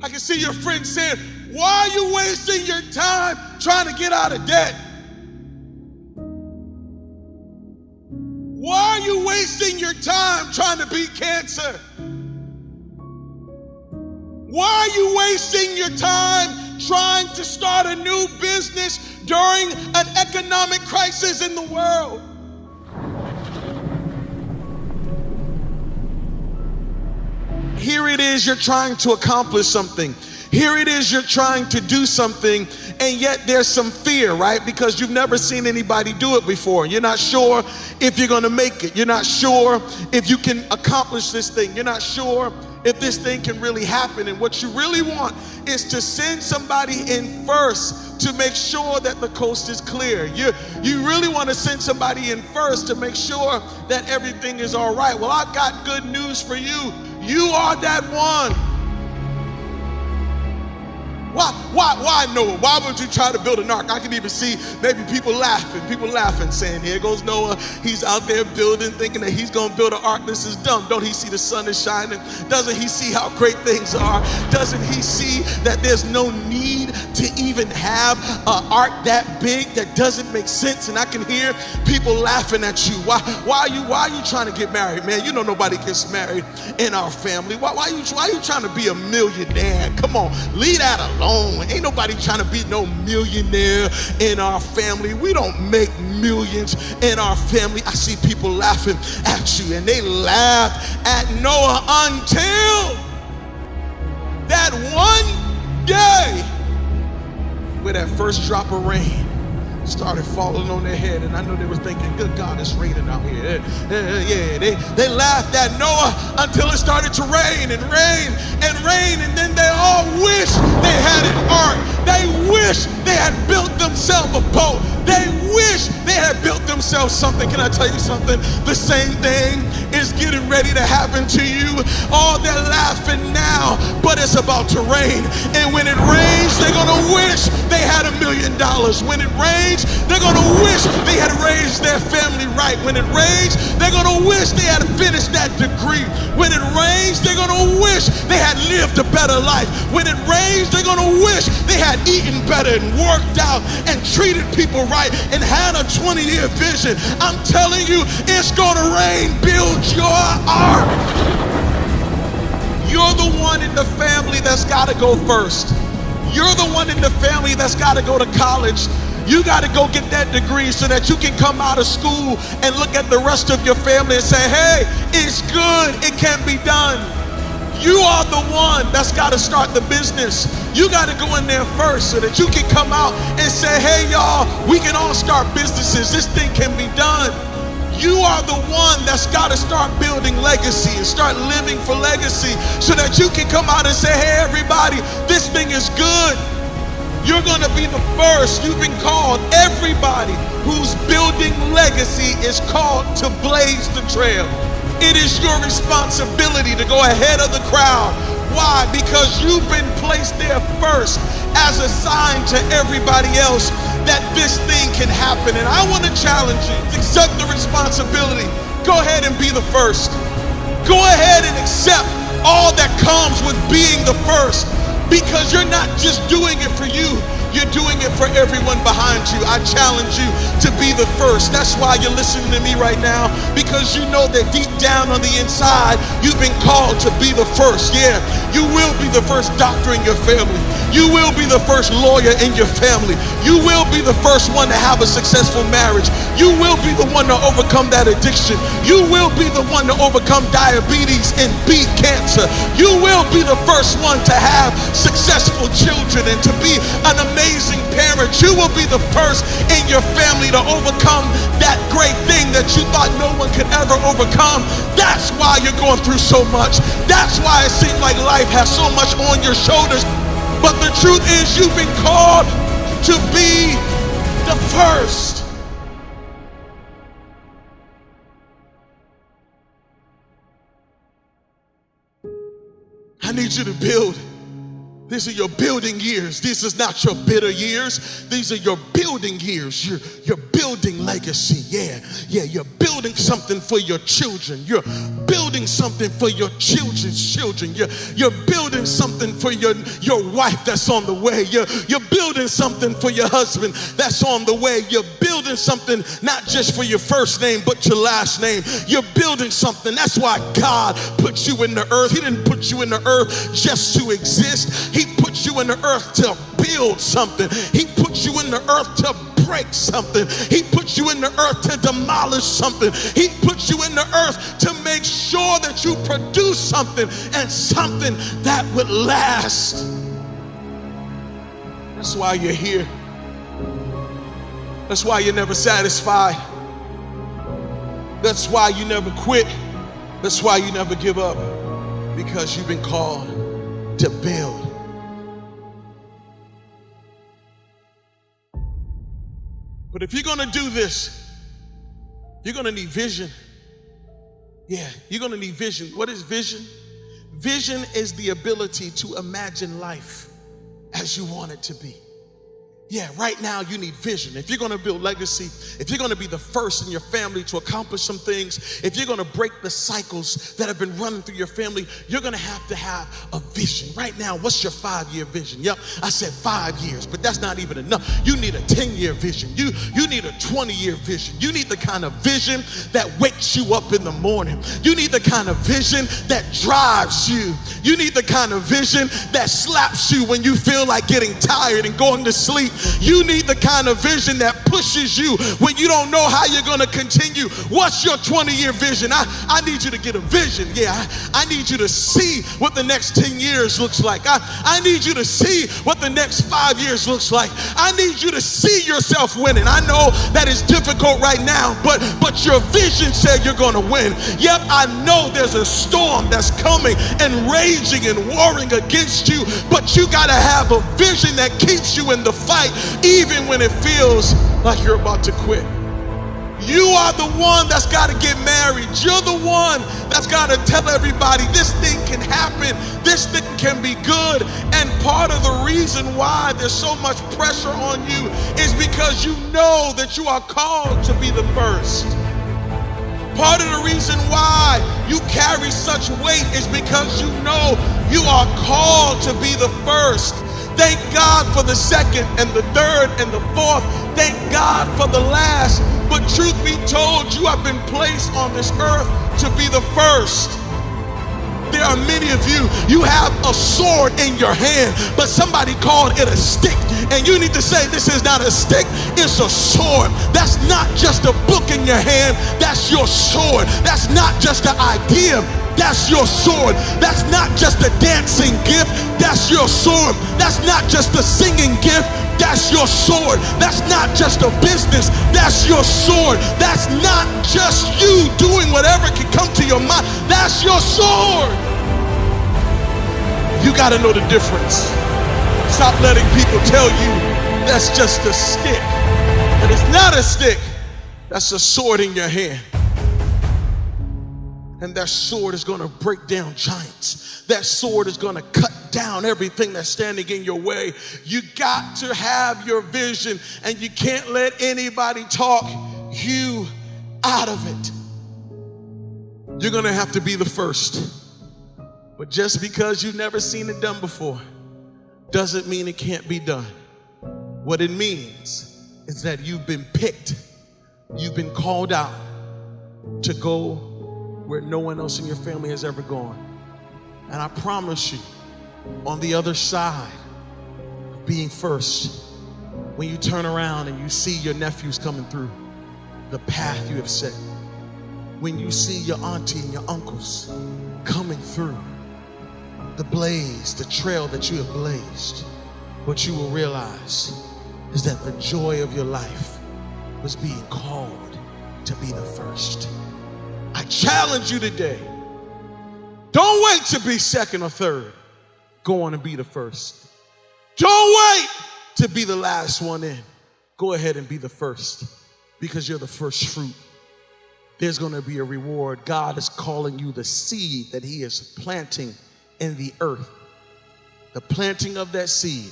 I can see your friends saying, why are you wasting your time trying to get out of debt? Why are you wasting your time trying to beat cancer? Why are you wasting your time trying to start a new business during an economic crisis in the world? Here it is, you're trying to accomplish something. Here it is, you're trying to do something, and yet there's some fear, right? Because you've never seen anybody do it before. You're not sure if you're gonna make it. You're not sure if you can accomplish this thing. You're not sure if this thing can really happen. And what you really want is to send somebody in first to make sure that the coast is clear. You really want to send somebody in first to make sure that everything is all right. Well, I've got good news for you. You are that one. Why Noah? Why would you try to build an ark? I can even see maybe people laughing, saying, here goes Noah. He's out there building, thinking that he's gonna build an ark. This is dumb. Don't he see the sun is shining? Doesn't he see how great things are? Doesn't he see that there's no need to even have an ark that big? That doesn't make sense. And I can hear people laughing at you. Why are you trying to get married, man? You know nobody gets married in our family. Why are you trying to be a millionaire? Come on, leave that alone. Ain't nobody trying to be no millionaire in our family. We don't make millions in our family. I see people laughing at you, and they laughed at Noah until that one day where that first drop of rain started falling on their head, and I know they was thinking, good God, it's raining out here. They laughed at Noah until it started to rain and rain and rain, and then they all wished they had an ark. They wished they had built themselves a boat. They wish they had built themselves something. Can I tell you something? The same thing is getting ready to happen to you. Oh, they're laughing now, but it's about to rain. And when it rains, they're gonna wish they had $1 million. When it rains, they're gonna wish they had raised their family right. When it rains, they're gonna wish they had finished that degree. When it rains, they're gonna wish they had lived a better life. When it rains, they're gonna wish they had eaten better and worked out and treated people right and had a 20-year vision. I'm telling you, it's gonna rain. Build your ark. You're the one in the family that's gotta go first. You're the one in the family that's gotta go to college. You gotta go get that degree so that you can come out of school and look at the rest of your family and say, hey, it's good, it can be done. You are the one that's gotta start the business. You gotta go in there first so that you can come out and say, hey y'all, we can all start businesses. This thing can be done. You are the one that's gotta start building legacy and start living for legacy so that you can come out and say, hey everybody, this thing is good. You're gonna be the first. You've been called. Everybody who's building legacy is called to blaze the trail. It is your responsibility to go ahead of the crowd. Why? Because you've been placed there first as a sign to everybody else that this thing can happen. And I want to challenge you to accept the responsibility. Go ahead and be the first. Go ahead and accept all that comes with being the first, because you're not just doing it for you. You're doing it for everyone behind you. I challenge you to be the first. That's why you're listening to me right now, because you know that deep down on the inside, you've been called to be the first. Yeah, you will be the first doctor in your family. You will be the first lawyer in your family. You will be the first one to have a successful marriage. You will be the one to overcome that addiction. You will be the one to overcome diabetes and beat cancer. You will be the first one to have successful children and to be an amazing parent. You will be the first in your family to overcome that great thing that you thought no one could ever overcome. That's why you're going through so much. That's why it seems like life has so much on your shoulders. But the truth is, you've been called to be the first. I need you to build. These are your building years. This is not your bitter years. These are your building years. You're building legacy. Yeah, you're building something for your children. You're building something for your children's children. You're building something for your wife that's on the way. You're building something for your husband that's on the way. You're building something not just for your first name, but your last name. You're building something. That's why God put you in the earth. He didn't put you in the earth just to exist. He put you in the earth to build something. He put you in the earth to break something. He put you in the earth to demolish something. He put you in the earth to make sure that you produce something, and something that would last. That's why you're here. That's why you're never satisfied. That's why you never quit. That's why you never give up, because you've been called to build. But if you're going to do this, you're going to need vision. Yeah, you're going to need vision. What is vision? Vision is the ability to imagine life as you want it to be. Yeah, right now you need vision. If you're going to build legacy, if you're going to be the first in your family to accomplish some things, if you're going to break the cycles that have been running through your family, you're going to have a vision. Right now, what's your 5-year vision? Yep, I said 5 years, but that's not even enough. You need a 10-year vision. You need a 20-year vision. You need the kind of vision that wakes you up in the morning. You need the kind of vision that drives you. You need the kind of vision that slaps you when you feel like getting tired and going to sleep. You need the kind of vision that pushes you when you don't know how you're going to continue. What's your 20-year vision? I need you to get a vision. Yeah, I need you to see what the next 10 years looks like. I need you to see what the next 5 years looks like. I need you to see yourself winning. I know that it's difficult right now, but your vision said you're going to win. Yep, I know there's a storm that's coming and raging and warring against you, but you got to have a vision that keeps you in the fight, even when it feels like you're about to quit. You are the one that's got to get married. You're the one that's got to tell everybody this thing can happen. This thing can be good. And part of the reason why there's so much pressure on you is because you know that you are called to be the first. Part of the reason why you carry such weight is because you know you are called to be the first. Thank God for the second and the third and the fourth. Thank God for the last. But truth be told, you have been placed on this earth to be the first. There are many of you, you have a sword in your hand, but somebody called it a stick. And you need to say, this is not a stick, it's a sword. That's not just a book in your hand, that's your sword. That's not just an idea, that's your sword. That's not just a dancing gift, that's your sword. That's not just a singing gift, that's your sword. That's not just a business, that's your sword. That's not just you doing whatever can come to your mind, that's your sword. You got to know the difference. Stop letting people tell you that's just a stick. And it's not a stick, that's a sword in your hand. And that sword is going to break down giants. That sword is going to cut down everything that's standing in your way. You got to have your vision, and you can't let anybody talk you out of it. You're going to have to be the first. But just because you've never seen it done before doesn't mean it can't be done. What it means is that you've been picked. You've been called out to go where no one else in your family has ever gone. And I promise you, on the other side of being first, when you turn around and you see your nephews coming through the path you have set, when you see your auntie and your uncles coming through the blaze, the trail that you have blazed, what you will realize is that the joy of your life was being called to be the first. I challenge you today, don't wait to be second or third. Go on and be the first. Don't wait to be the last one in. Go ahead and be the first, because you're the first fruit. There's going to be a reward. God is calling you the seed that he is planting in the earth. The planting of that seed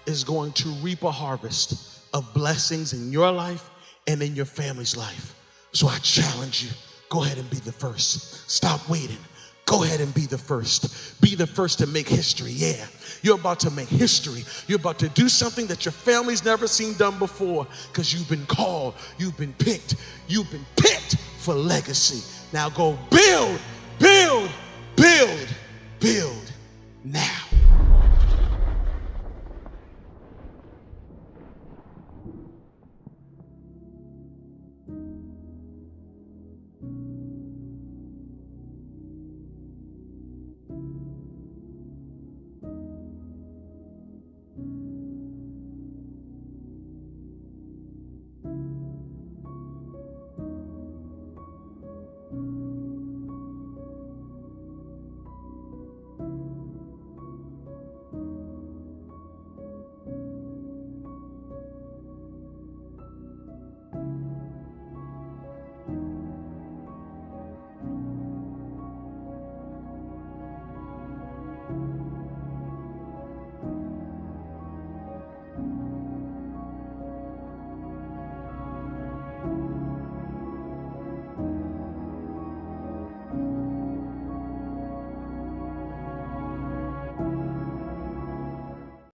is going to reap a harvest of blessings in your life and in your family's life. So I challenge you, go ahead and be the first. Stop waiting. Go ahead and be the first. Be the first to make history. Yeah, you're about to make history. You're about to do something that your family's never seen done before, because you've been called, you've been picked for legacy. Now go build, build, build, build now.